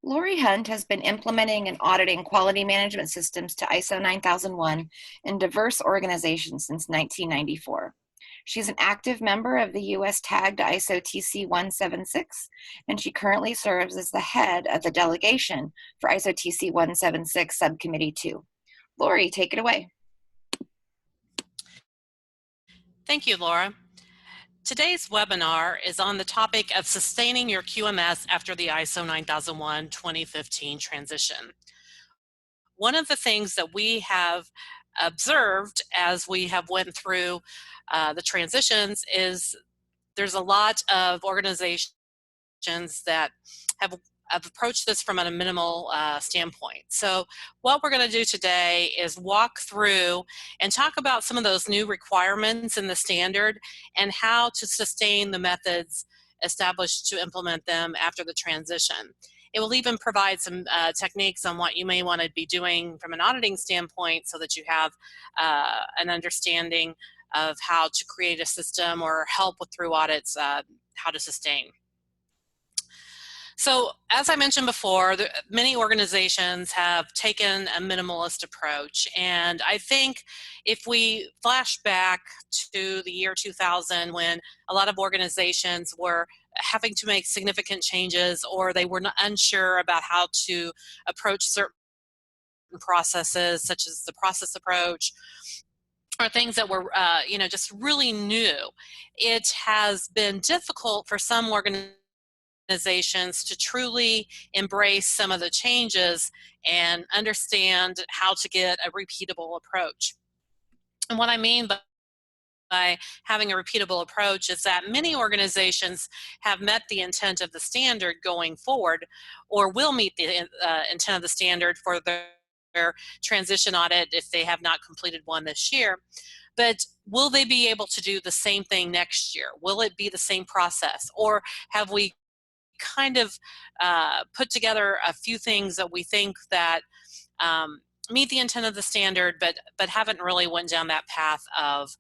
Lorri Hunt has been implementing and auditing quality management systems to ISO 9001 in diverse organizations since 1994. She's an active member of the U.S. tagged ISO TC 176, and she currently serves as the head of the delegation for ISO TC 176 Subcommittee 2. Lorri, take it away. Thank you, Laura. Today's webinar is on the topic of sustaining your QMS after the ISO 9001 2015 transition. One of the things that we have observed as we have went through the transitions is there's a lot of organizations that have approached this from a minimal standpoint. So what we're going to do today is walk through and talk about some of those new requirements in the standard and how to sustain the methods established to implement them after the transition. It will even provide some techniques on what you may want to be doing from an auditing standpoint so that you have an understanding of how to create a system or help with through audits, how to sustain. So as I mentioned before, many organizations have taken a minimalist approach, and I think if we flash back to the year 2000 when a lot of organizations were having to make significant changes or they were unsure about how to approach certain processes such as the process approach or things that were just really new, it has been difficult for some organizations to truly embrace some of the changes and understand how to get a repeatable approach. And what I mean by having a repeatable approach is that many organizations have met the intent of the standard going forward or will meet the intent of the standard for their transition audit if they have not completed one this year. But will they be able to do the same thing next year? Will it be the same process? Or have we kind of put together a few things that we think that meet the intent of the standard, but haven't really went down that path of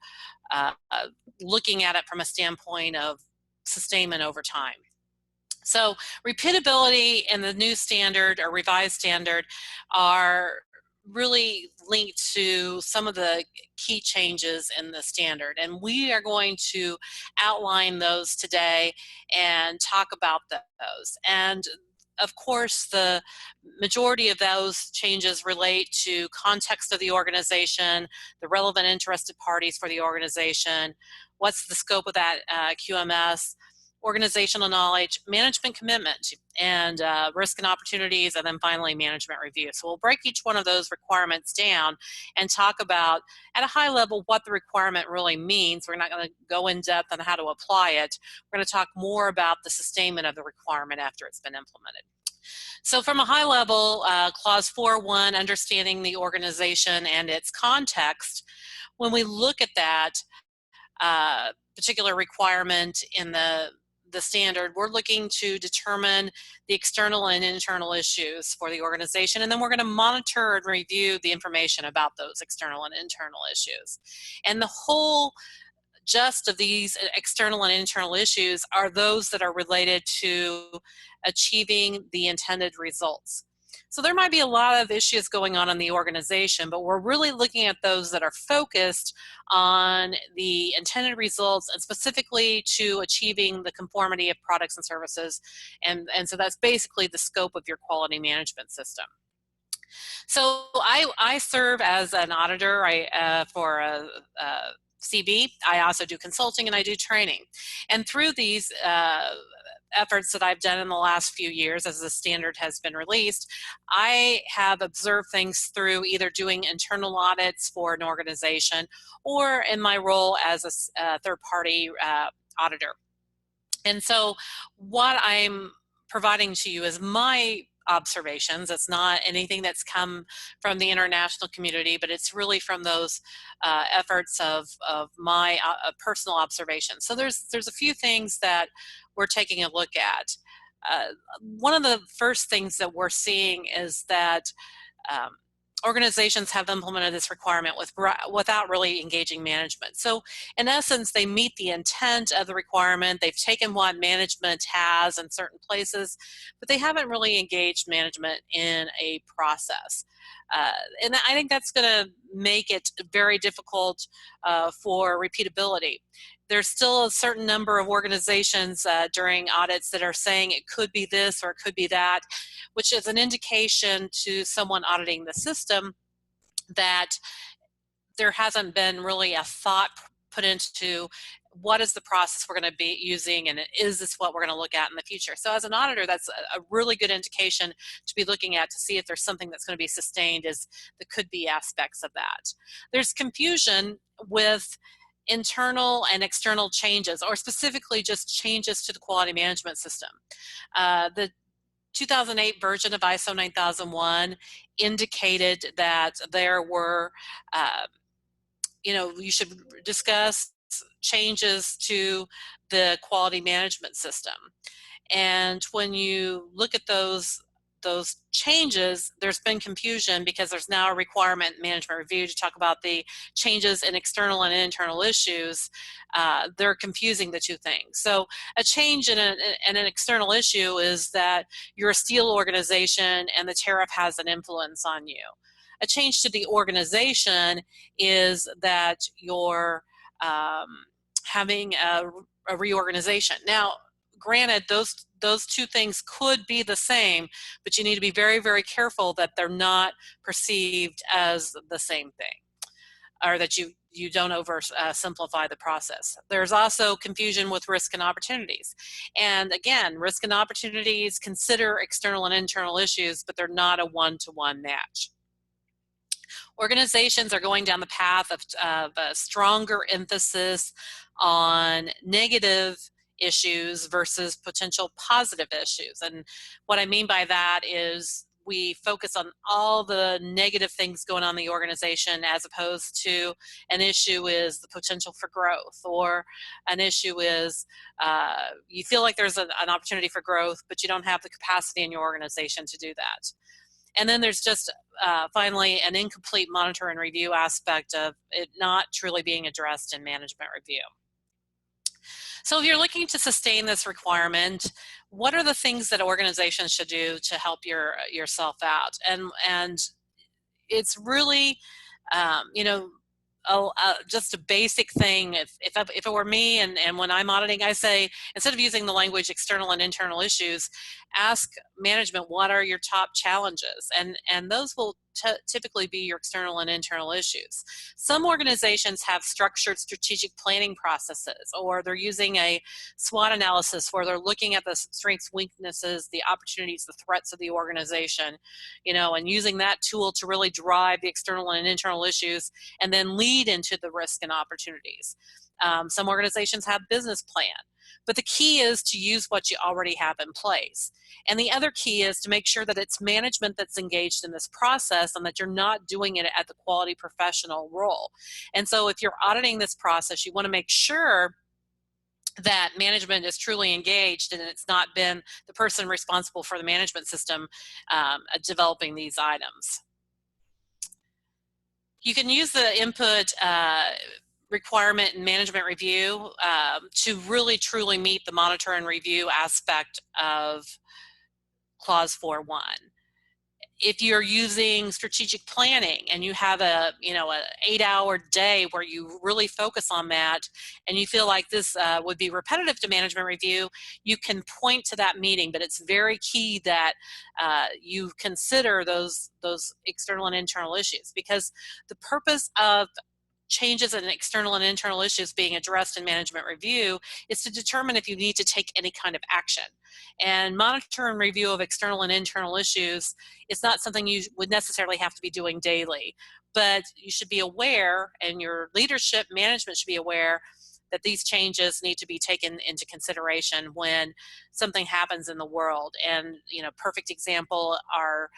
looking at it from a standpoint of sustainment over time. So repeatability and the new standard or revised standard are really linked to some of the key changes in the standard, and we are going to outline those today and talk about those. And of course, the majority of those changes relate to context of the organization, the relevant interested parties for the organization, what's the scope of that QMS, organizational knowledge, management commitment, and risk and opportunities, and then finally management review. So we'll break each one of those requirements down and talk about at a high level what the requirement really means. We're not going to go in depth on how to apply it. We're going to talk more about the sustainment of the requirement after it's been implemented. So from a high level, clause 4.1, understanding the organization and its context, when we look at that particular requirement in the standard, we're looking to determine the external and internal issues for the organization, and then we're going to monitor and review the information about those external and internal issues. And the whole gist of these external and internal issues are those that are related to achieving the intended results. So there might be a lot of issues going on in the organization, but we're really looking at those that are focused on the intended results and specifically to achieving the conformity of products and services. And so that's basically the scope of your quality management system. So I serve as an auditor for CB. I also do consulting and I do training. And through these efforts that I've done in the last few years as the standard has been released, I have observed things through either doing internal audits for an organization or in my role as a third-party auditor. And so what I'm providing to you is my observations. It's not anything that's come from the international community, but it's really from those efforts of my personal observations. So there's a few things that we're taking a look at. One of the first things that we're seeing is that organizations have implemented this requirement without really engaging management. So in essence, they meet the intent of the requirement. They've taken what management has in certain places, but they haven't really engaged management in a process. And I think that's going to make it very difficult for repeatability. There's still a certain number of organizations during audits that are saying it could be this or it could be that, which is an indication to someone auditing the system that there hasn't been really a thought put into what is the process we're going to be using, and is this what we're going to look at in the future. So as an auditor, that's a really good indication to be looking at to see if there's something that's going to be sustained, is there could be aspects of that. There's confusion with internal and external changes, or specifically just changes to the quality management system. The 2008 version of ISO 9001 indicated that there were, you should discuss changes to the quality management system. And when you look at those changes, there's been confusion because there's now a requirement in management review to talk about the changes in external and internal issues. They're confusing the two things. So a change in an external issue is that you're a steel organization and the tariff has an influence on you. A change to the organization is that you're having a reorganization. Now, granted, those two things could be the same, but you need to be very, very careful that they're not perceived as the same thing, or that you don't simplify the process. There's also confusion with risk and opportunities. And again, risk and opportunities consider external and internal issues, but they're not a one-to-one match. Organizations are going down the path of a stronger emphasis on negative issues versus potential positive issues. And what I mean by that is we focus on all the negative things going on in the organization, as opposed to an issue is the potential for growth, or an issue is you feel like there's an opportunity for growth, but you don't have the capacity in your organization to do that. And then there's just finally an incomplete monitor and review aspect of it not truly being addressed in management review. So if you're looking to sustain this requirement, what are the things that organizations should do to help yourself out? And it's really, just a basic thing. If it were me, and when I'm auditing, I say, instead of using the language external and internal issues, ask management, what are your top challenges? And those will typically be your external and internal issues. Some organizations have structured strategic planning processes, or they're using a SWOT analysis where they're looking at the strengths, weaknesses, the opportunities, the threats of the organization, and using that tool to really drive the external and internal issues and then lead into the risk and opportunities. Some organizations have business plan, but the key is to use what you already have in place. And the other key is to make sure that it's management that's engaged in this process, and that you're not doing it at the quality professional role. And so if you're auditing this process, you want to make sure that management is truly engaged, and it's not been the person responsible for the management system developing these items. You can use the input requirement and management review to really truly meet the monitor and review aspect of clause 4.1. If you're using strategic planning and you have a 8-hour day where you really focus on that, and you feel like this would be repetitive to management review, you can point to that meeting. But it's very key that you consider those external and internal issues, because the purpose of changes in external and internal issues being addressed in management review is to determine if you need to take any kind of action. And monitor and review of external and internal issues is not something you would necessarily have to be doing daily, but you should be aware, and your leadership management should be aware, that these changes need to be taken into consideration when something happens in the world. And perfect example are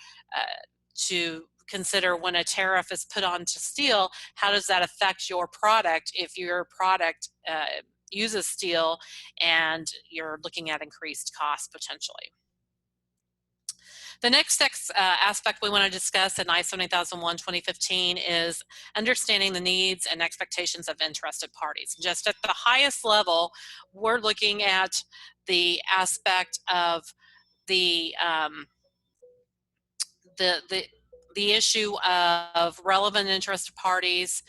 to consider when a tariff is put onto steel, how does that affect your product if your product uses steel and you're looking at increased costs potentially. The next aspect we want to discuss in ISO 9001:2015 is understanding the needs and expectations of interested parties. Just at the highest level, we're looking at the aspect of the the issue of relevant interested parties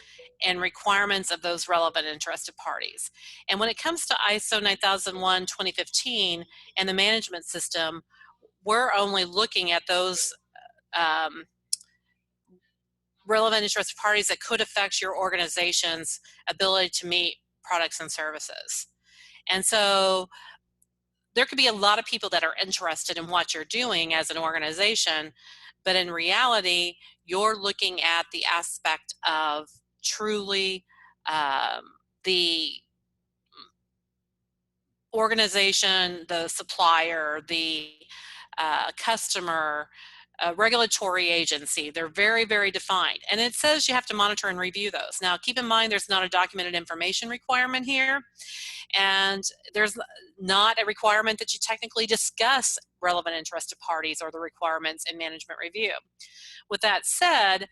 and requirements of those relevant interested parties. And when it comes to ISO 9001:2015 and the management system, we're only looking at those um, relevant interested parties that could affect your organization's ability to meet products and services. And so there could be a lot of people that are interested in what you're doing as an organization, but in reality, you're looking at the aspect of truly the organization, the supplier, the customer, regulatory agency. They're very, very defined. And it says you have to monitor and review those. Now, keep in mind there's not a documented information requirement here, and there's not a requirement that you technically discuss relevant interested parties or the requirements in management review. With that said,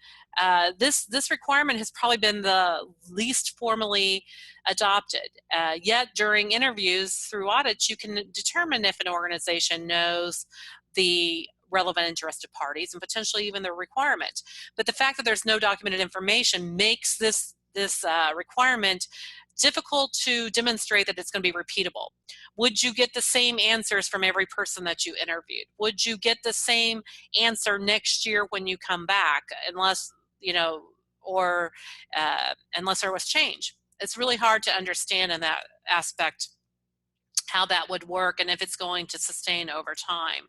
this requirement has probably been the least formally adopted. Yet during interviews through audits, you can determine if an organization knows the relevant interested parties and potentially even the requirement. But the fact that there's no documented information makes this requirement difficult to demonstrate that it's going to be repeatable. Would you get the same answers from every person that you interviewed? Would you get the same answer next year when you come back, unless, you know, or unless there was change? It's really hard to understand in that aspect how that would work and if it's going to sustain over time.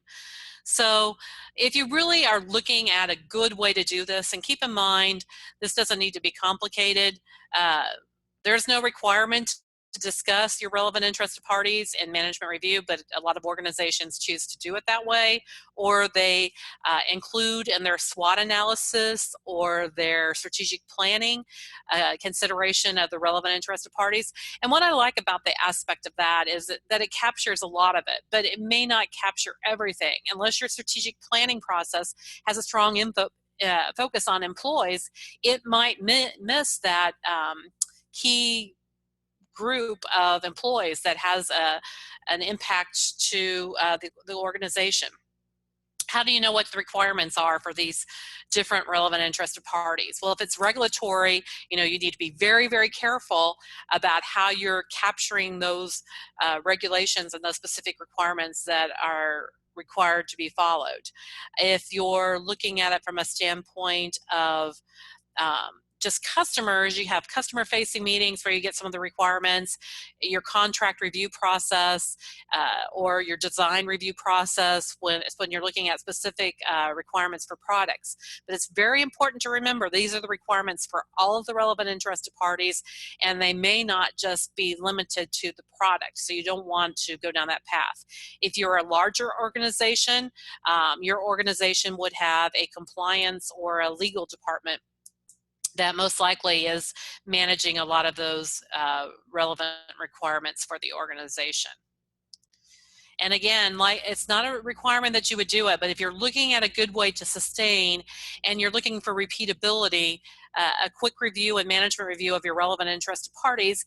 So if you really are looking at a good way to do this, and keep in mind, this doesn't need to be complicated. There's no requirement to discuss your relevant interested parties in management review, but a lot of organizations choose to do it that way, or they include in their SWOT analysis or their strategic planning consideration of the relevant interested parties. And what I like about the aspect of that is that it captures a lot of it, but it may not capture everything unless your strategic planning process has a strong focus on employees. It might miss that key group of employees that has an impact to the organization. How do you know what the requirements are for these different relevant interested parties? Well, if it's regulatory, you know, you need to be very, very careful about how you're capturing those regulations and those specific requirements that are required to be followed. If you're looking at it from a standpoint of just customers, you have customer facing meetings where you get some of the requirements, your contract review process, or your design review process when you're looking at specific requirements for products. But it's very important to remember these are the requirements for all of the relevant interested parties, and they may not just be limited to the product, so you don't want to go down that path. If you're a larger organization, your organization would have a compliance or a legal department that most likely is managing a lot of those relevant requirements for the organization. And again, like, it's not a requirement that you would do it, but if you're looking at a good way to sustain and you're looking for repeatability, a quick review and management review of your relevant interested parties,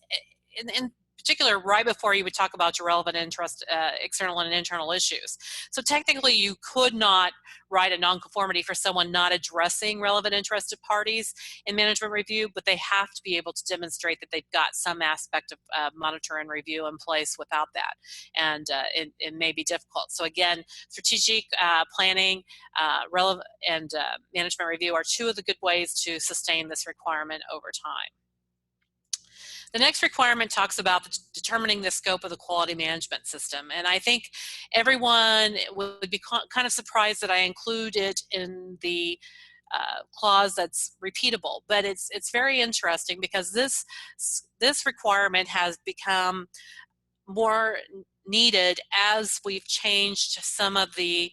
in particular, right before you would talk about your relevant interest, external and internal issues. So technically, you could not write a nonconformity for someone not addressing relevant interested parties in management review, but they have to be able to demonstrate that they've got some aspect of monitor and review in place without that, and it may be difficult. So again, strategic planning, relevant and management review are two of the good ways to sustain this requirement over time. The next requirement talks about determining the scope of the quality management system. And I think everyone would be kind of surprised that I include it in the clause that's repeatable. But it's very interesting because this requirement has become more needed as we've changed some of the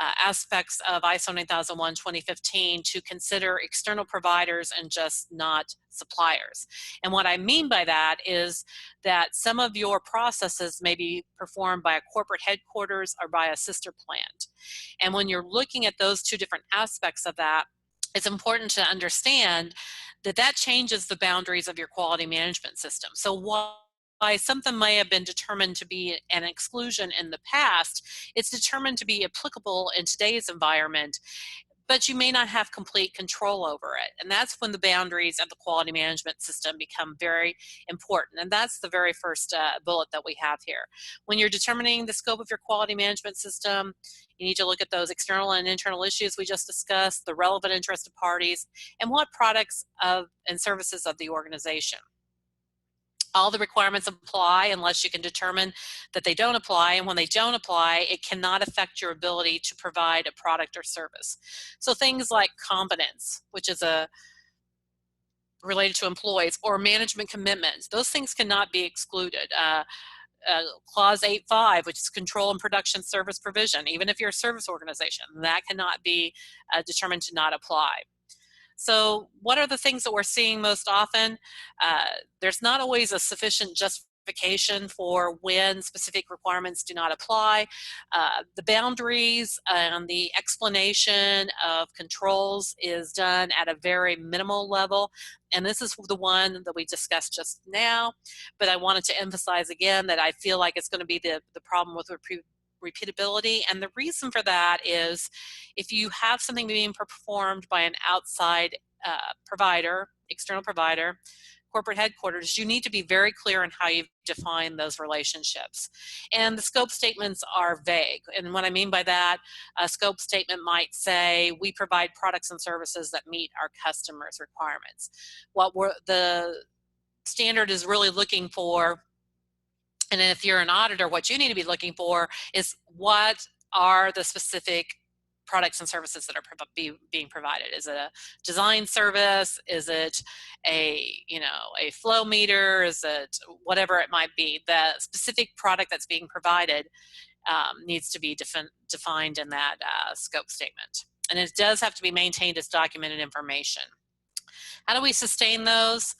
aspects of ISO 9001:2015 to consider external providers and just not suppliers. And what I mean by that is that some of your processes may be performed by a corporate headquarters or by a sister plant. And when you're looking at those two different aspects of that, it's important to understand that that changes the boundaries of your quality management system. So why something may have been determined to be an exclusion in the past, it's determined to be applicable in today's environment, but you may not have complete control over it. And that's when the boundaries of the quality management system become very important. And that's the very first bullet that we have here. When you're determining the scope of your quality management system, you need to look at those external and internal issues we just discussed, the relevant interested parties, and what products and services of the organization. All the requirements apply unless you can determine that they don't apply, and when they don't apply, it cannot affect your ability to provide a product or service. So things like competence, which is related to employees, or management commitments, those things cannot be excluded. Clause 8.5, which is control and production service provision, even if you're a service organization, that cannot be determined to not apply. So what are the things that we're seeing most often? There's not always a sufficient justification for when specific requirements do not apply. The boundaries and the explanation of controls is done at a very minimal level. And this is the one that we discussed just now. But I wanted to emphasize again that I feel like it's going to be the problem with repeatability. And the reason for that is if you have something being performed by an outside provider, external provider, corporate headquarters, you need to be very clear in how you define those relationships. And the scope statements are vague. And what I mean by that, a scope statement might say, we provide products and services that meet our customers' requirements. What the standard is really looking for, and if you're an auditor, what you need to be looking for is what are the specific products and services that are being provided. Is it a design service? Is it a flow meter? Is it whatever it might be? The specific product that's being provided needs to be defined in that scope statement. And it does have to be maintained as documented information. How do we sustain those?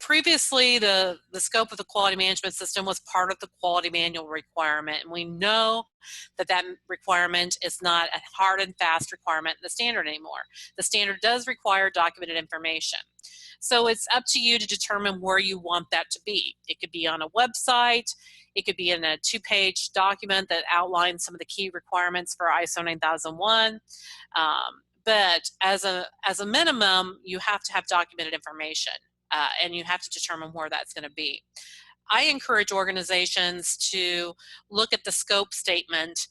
Previously, the scope of the quality management system was part of the quality manual requirement, and we know that that requirement is not a hard and fast requirement in the standard anymore. The standard does require documented information. So it's up to you to determine where you want that to be. It could be on a website, it could be in a 2-page document that outlines some of the key requirements for ISO 9001. But as a minimum, you have to have documented information. And you have to determine where that's going to be. I encourage organizations to look at the scope statement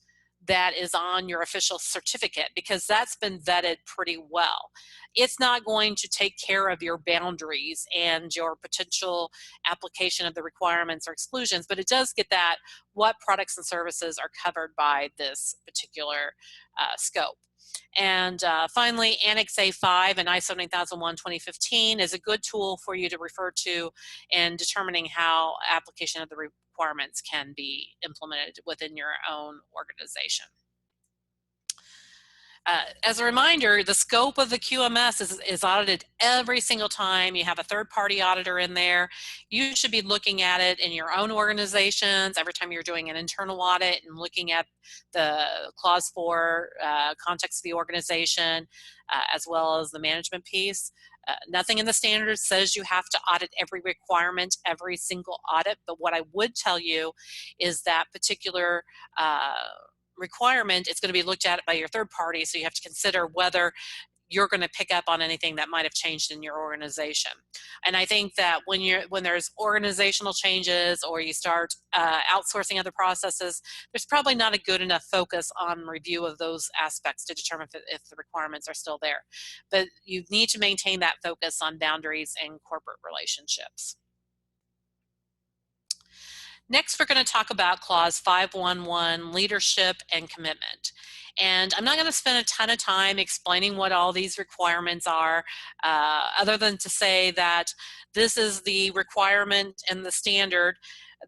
that is on your official certificate, because that's been vetted pretty well. It's not going to take care of your boundaries and your potential application of the requirements or exclusions, but it does get that what products and services are covered by this particular scope. And finally, Annex A5 and ISO 9001:2015 is a good tool for you to refer to in determining how application of the requirements can be implemented within your own organization. As a reminder, the scope of the QMS is audited every single time. You have a third-party auditor in there. You should be looking at it in your own organizations every time you're doing an internal audit and looking at the clause 4 context of the organization, as well as the management piece. Nothing in the standards says you have to audit every requirement, every single audit, but what I would tell you is that particular requirement is going to be looked at by your third party, so you have to consider whether you're going to pick up on anything that might have changed in your organization. And I think that when there's organizational changes or you start outsourcing other processes, there's probably not a good enough focus on review of those aspects to determine if the requirements are still there. But you need to maintain that focus on boundaries and corporate relationships. Next, we're going to talk about Clause 511, leadership and commitment. And I'm not going to spend a ton of time explaining what all these requirements are, other than to say that this is the requirement and the standard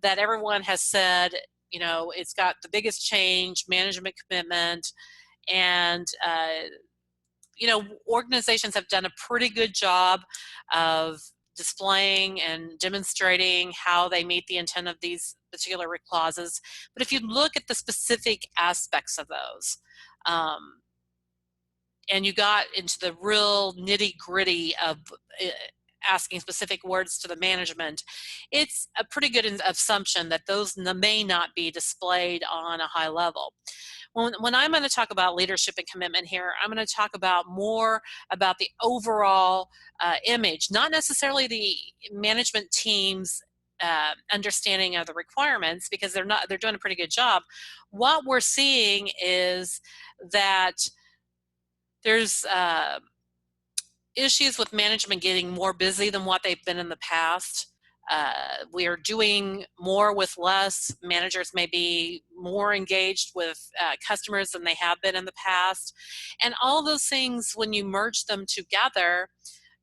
that everyone has said it's got the biggest change, management commitment, and organizations have done a pretty good job of displaying and demonstrating how they meet the intent of these particular clauses. But if you look at the specific aspects of those, and you got into the real nitty gritty of asking specific words to the management, it's a pretty good assumption that those may not be displayed on a high level. When I'm going to talk about leadership and commitment here, I'm going to talk about more about the overall image, not necessarily the management team's understanding of the requirements, because they're doing a pretty good job. What we're seeing is that there's issues with management getting more busy than what they've been in the past. We are doing more with less. Managers may be more engaged with customers than they have been in the past. And all those things, when you merge them together,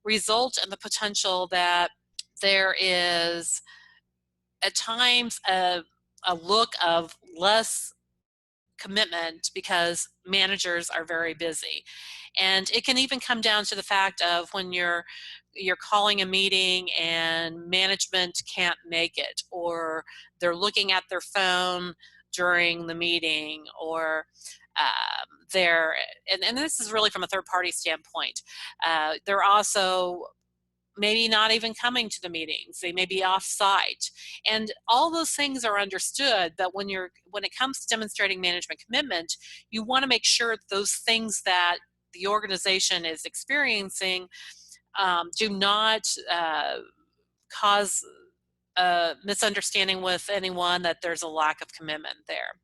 result in the potential that there is at times a look of less commitment because managers are very busy. And it can even come down to the fact of when you're calling a meeting and management can't make it, or they're looking at their phone during the meeting, or they're, and this is really from a third party standpoint, they're also maybe not even coming to the meetings. They may be off site. And all those things are understood, that when it comes to demonstrating management commitment, you want to make sure those things that the organization is experiencing do not cause a misunderstanding with anyone that there's a lack of commitment there.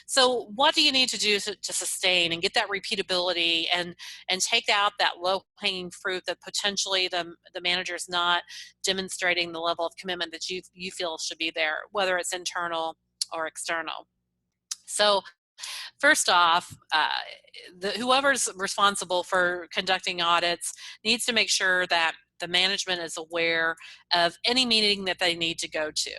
So what do you need to do to sustain and get that repeatability and take out that low-hanging fruit that potentially the manager's not demonstrating the level of commitment that you feel should be there, whether it's internal or external? So first off, whoever's responsible for conducting audits needs to make sure that the management is aware of any meeting that they need to go to.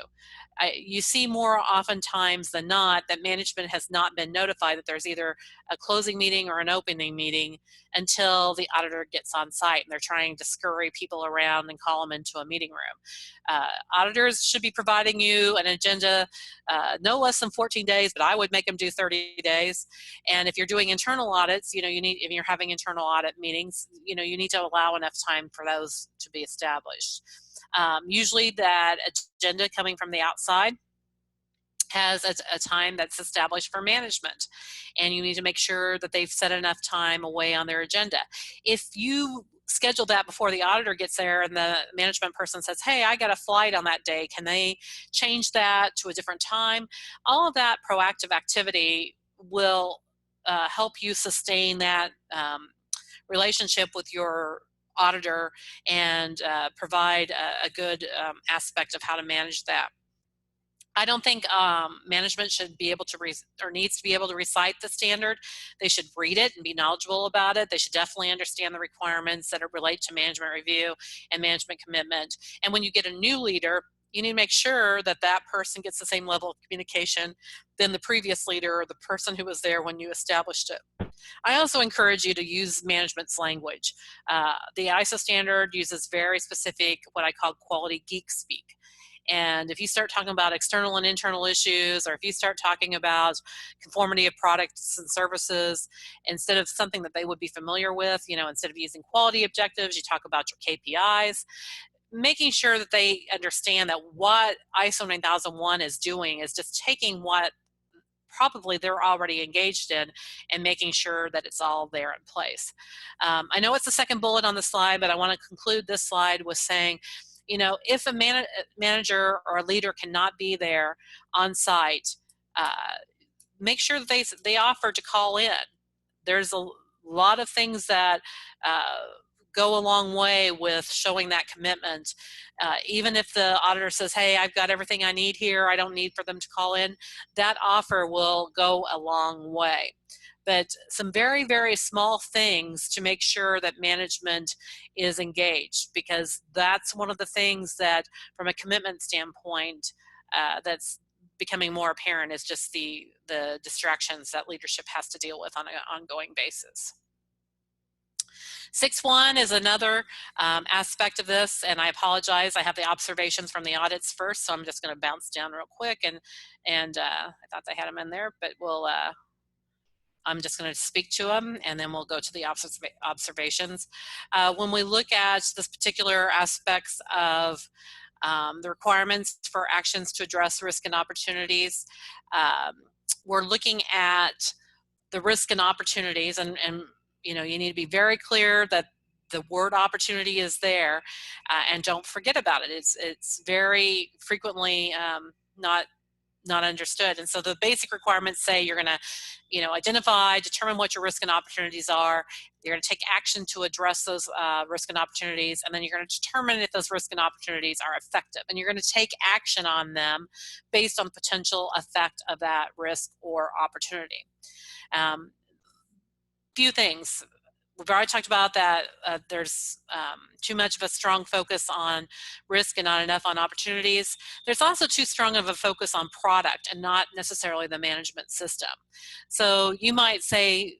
You see more oftentimes than not that management has not been notified that there's either a closing meeting or an opening meeting until the auditor gets on site, and they're trying to scurry people around and call them into a meeting room. Auditors should be providing you an agenda no less than 14 days, but I would make them do 30 days. And if you're doing internal audits, if you're having internal audit meetings, you need to allow enough time for those to be established. Usually that agenda coming from the outside has a time that's established for management, and you need to make sure that they've set enough time away on their agenda. If you schedule that before the auditor gets there and the management person says, hey, I got a flight on that day, can they change that to a different time? All of that proactive activity will help you sustain that relationship with your auditor and provide a good aspect of how to manage that. I don't think management should be able to or needs to be able to recite the standard. They should read it and be knowledgeable about it. They should definitely understand the requirements that relate to management review and management commitment. And when you get a new leader, you need to make sure that that person gets the same level of communication than the previous leader or the person who was there when you established it. I also encourage you to use management's language. The ISO standard uses very specific, what I call quality geek speak. And if you start talking about external and internal issues, or if you start talking about conformity of products and services, instead of something that they would be familiar with, instead of using quality objectives, you talk about your KPIs, making sure that they understand that what ISO 9001 is doing is just taking what probably they're already engaged in and making sure that it's all there in place. I know it's the second bullet on the slide, but I want to conclude this slide with saying, if a manager or a leader cannot be there on site, make sure that they offer to call in. There's a lot of things that go a long way with showing that commitment. Even if the auditor says, hey, I've got everything I need here, I don't need for them to call in, that offer will go a long way. But some very, very small things to make sure that management is engaged, because that's one of the things that, from a commitment standpoint, that's becoming more apparent is just the distractions that leadership has to deal with on an ongoing basis. 6.1 is another aspect of this, and I apologize. I have the observations from the audits first, so I'm just going to bounce down real quick, and I thought I had them in there, but I'm just going to speak to them, and then we'll go to the observations. When we look at this particular aspects of the requirements for actions to address risk and opportunities, we're looking at the risk and opportunities, and you need to be very clear that the word opportunity is there, and don't forget about it. It's very frequently not understood. And so the basic requirements say you're going to identify, determine what your risk and opportunities are. You're going to take action to address those risk and opportunities, and then you're going to determine if those risk and opportunities are effective, and you're going to take action on them based on the potential effect of that risk or opportunity. Few things. We've already talked about that there's too much of a strong focus on risk and not enough on opportunities. There's also too strong of a focus on product and not necessarily the management system. So you might say,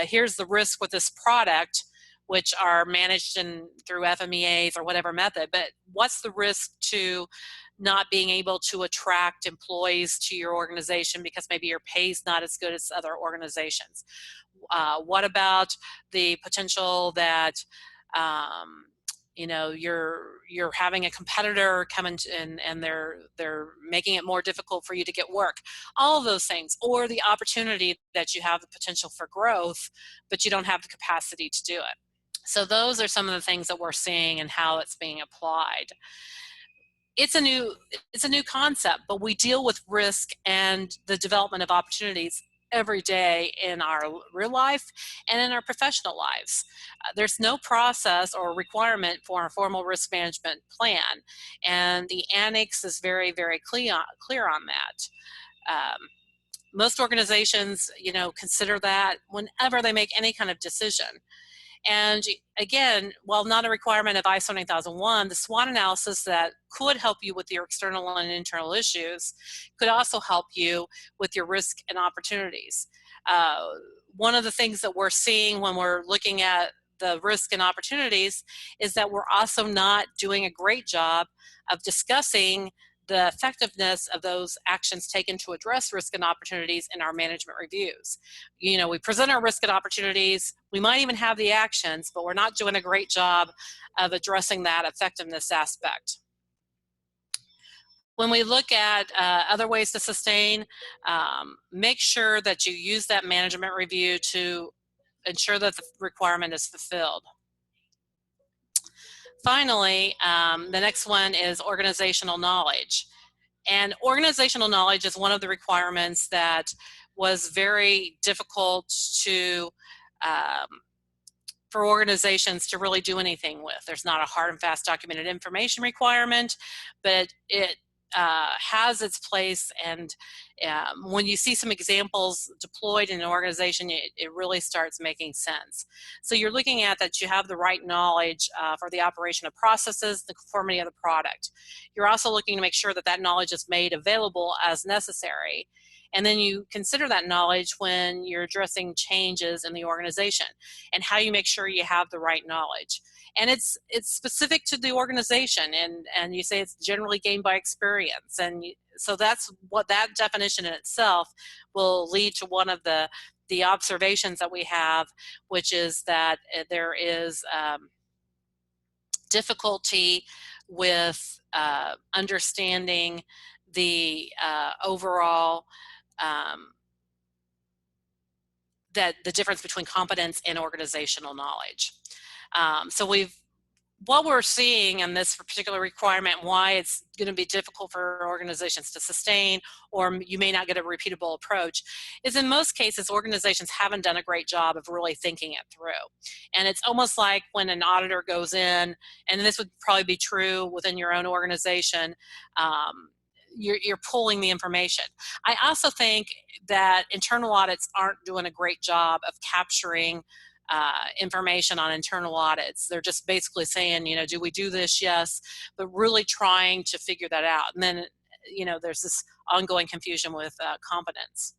here's the risk with this product, which are managed through FMEAs or whatever method, but what's the risk to not being able to attract employees to your organization because maybe your pay is not as good as other organizations? What about the potential that you're having a competitor come in and they're making it more difficult for you to get work? All of those things, or the opportunity that you have the potential for growth, but you don't have the capacity to do it. So those are some of the things that we're seeing and how it's being applied. It's a new concept, but we deal with risk and the development of opportunities every day in our real life and in our professional lives. There's no process or requirement for a formal risk management plan, and the annex is very, very clear on that. Most organizations, consider that whenever they make any kind of decision. And again, while not a requirement of ISO 9001, the SWOT analysis that could help you with your external and internal issues could also help you with your risk and opportunities. One of the things that we're seeing when we're looking at the risk and opportunities is that we're also not doing a great job of discussing the effectiveness of those actions taken to address risk and opportunities in our management reviews. We present our risk and opportunities, we might even have the actions, but we're not doing a great job of addressing that effectiveness aspect. When we look at other ways to sustain, make sure that you use that management review to ensure that the requirement is fulfilled. Finally, the next one is organizational knowledge. And organizational knowledge is one of the requirements that was very difficult for organizations to really do anything with. There's not a hard and fast documented information requirement, but it has its place, and when you see some examples deployed in an organization, it really starts making sense. So you're looking at that you have the right knowledge for the operation of processes, the conformity of the product. You're also looking to make sure that that knowledge is made available as necessary. And then you consider that knowledge when you're addressing changes in the organization and how you make sure you have the right knowledge. And it's specific to the organization, and you say it's generally gained by experience. And so that's what that definition in itself will lead to one of the observations that we have, which is that there is difficulty with understanding the overall that the difference between competence and organizational knowledge. So what we're seeing in this particular requirement, why it's going to be difficult for organizations to sustain, or you may not get a repeatable approach, is in most cases organizations haven't done a great job of really thinking it through. And it's almost like when an auditor goes in, and this would probably be true within your own organization, you're pulling the information. I also think that internal audits aren't doing a great job of capturing information on internal audits. They're just basically saying, do we do this? Yes, but really trying to figure that out. And then, there's this ongoing confusion with competence.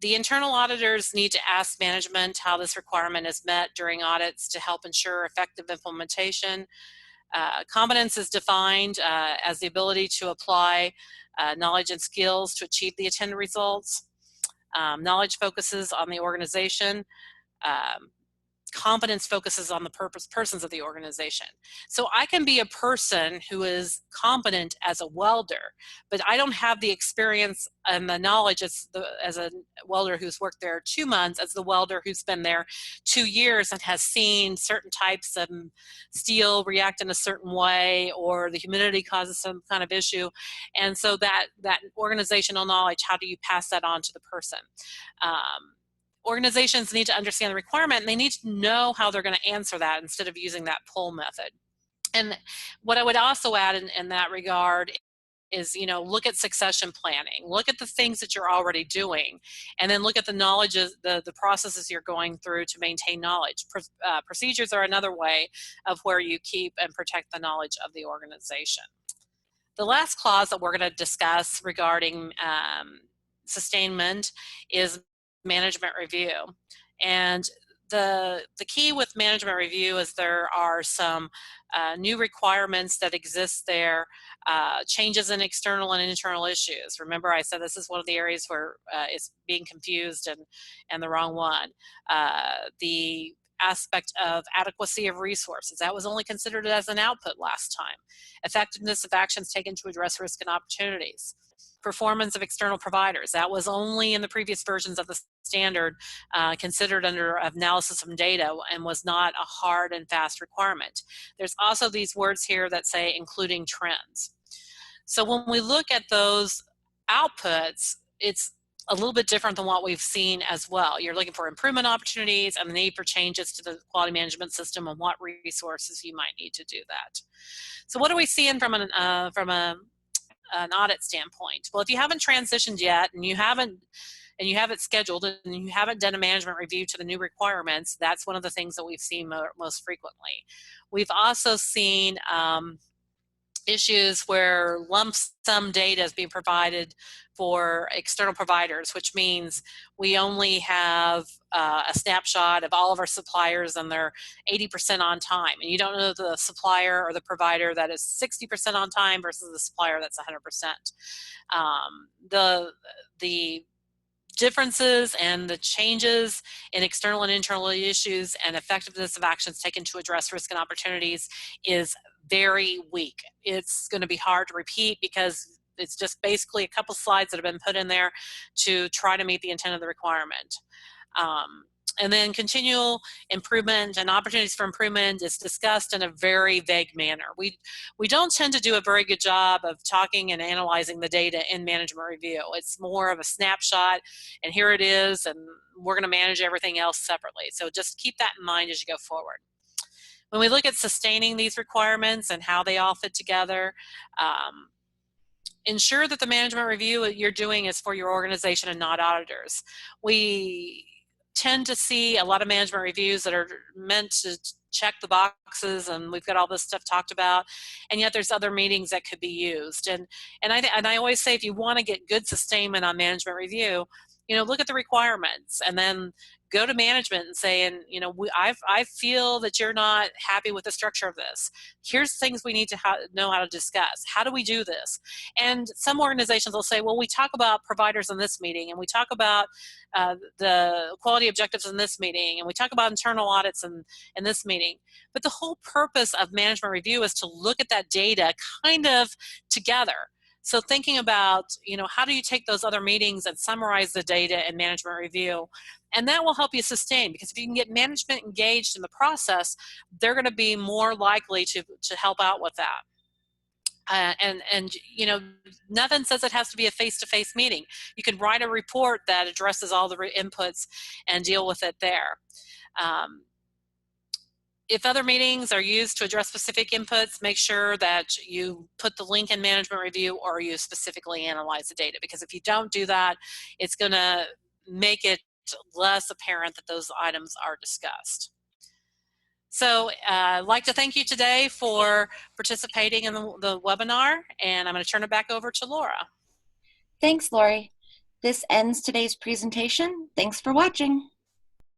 The internal auditors need to ask management how this requirement is met during audits to help ensure effective implementation. Competence is defined as the ability to apply knowledge and skills to achieve the intended results. Knowledge focuses on the organization. Competence focuses on the persons of the organization. So I can be a person who is competent as a welder, but I don't have the experience and the knowledge as a welder who's worked there 2 months as the welder who's been there 2 years and has seen certain types of steel react in a certain way, or the humidity causes some kind of issue. And so that organizational knowledge, how do you pass that on to the person? Organizations need to understand the requirement, and they need to know how they're going to answer that instead of using that pull method. And what I would also add in that regard is, look at succession planning. Look at the things that you're already doing, and then look at the knowledge, the processes you're going through to maintain knowledge. Procedures are another way of where you keep and protect the knowledge of the organization. The last clause that we're going to discuss regarding sustainment is management review. And the key with management review is there are some new requirements that exist there, changes in external and internal issues. Remember, I said this is one of the areas where it's being confused and the wrong one. The aspect of adequacy of resources, that was only considered as an output last time. Effectiveness of actions taken to address risk and opportunities. Performance of external providers, that was only in the previous versions of the standard considered under analysis of data and was not a hard and fast requirement. There's also these words here that say including trends. So when we look at those outputs, it's a little bit different than what we've seen as well. You're looking for improvement opportunities and the need for changes to the quality management system and what resources you might need to do that. So what are we seeing from an audit standpoint? Well, if you haven't transitioned yet and you haven't scheduled and you haven't done a management review to the new requirements, that's one of the things that we've seen most frequently. We've also seen issues where lump sum data is being provided for external providers, which means we only have a snapshot of all of our suppliers and they're 80% on time. And you don't know the supplier or the provider that is 60% on time versus the supplier that's 100%. The differences and the changes in external and internal issues and effectiveness of actions taken to address risk and opportunities is very weak. It's going to be hard to repeat because it's just basically a couple slides that have been put in there to try to meet the intent of the requirement. And then continual improvement and opportunities for improvement is discussed in a very vague manner. We don't tend to do a very good job of talking and analyzing the data in management review. It's more of a snapshot, and here it is, and we're going to manage everything else separately. So just keep that in mind as you go forward. When we look at sustaining these requirements and how they all fit together, ensure that the management review you're doing is for your organization and not auditors. We tend to see a lot of management reviews that are meant to check the boxes, and we've got all this stuff talked about, and yet there's other meetings that could be used. And I always say, if you want to get good sustainment on management review, look at the requirements and then go to management and say, I feel that you're not happy with the structure of this. Here's things we need to know how to discuss. How do we do this? And some organizations will say, well, we talk about providers in this meeting, and we talk about the quality objectives in this meeting, and we talk about internal audits in this meeting. But the whole purpose of management review is to look at that data kind of together. So thinking about, how do you take those other meetings and summarize the data in management review? And that will help you sustain, because if you can get management engaged in the process, they're going to be more likely to help out with that. Nothing says it has to be a face-to-face meeting. You can write a report that addresses all the inputs and deal with it there. If other meetings are used to address specific inputs, make sure that you put the link in management review or you specifically analyze the data, because if you don't do that, it's going to make it less apparent that those items are discussed. So I'd like to thank you today for participating in the webinar, and I'm going to turn it back over to Laura. Thanks, Lori. This ends today's presentation. Thanks for watching.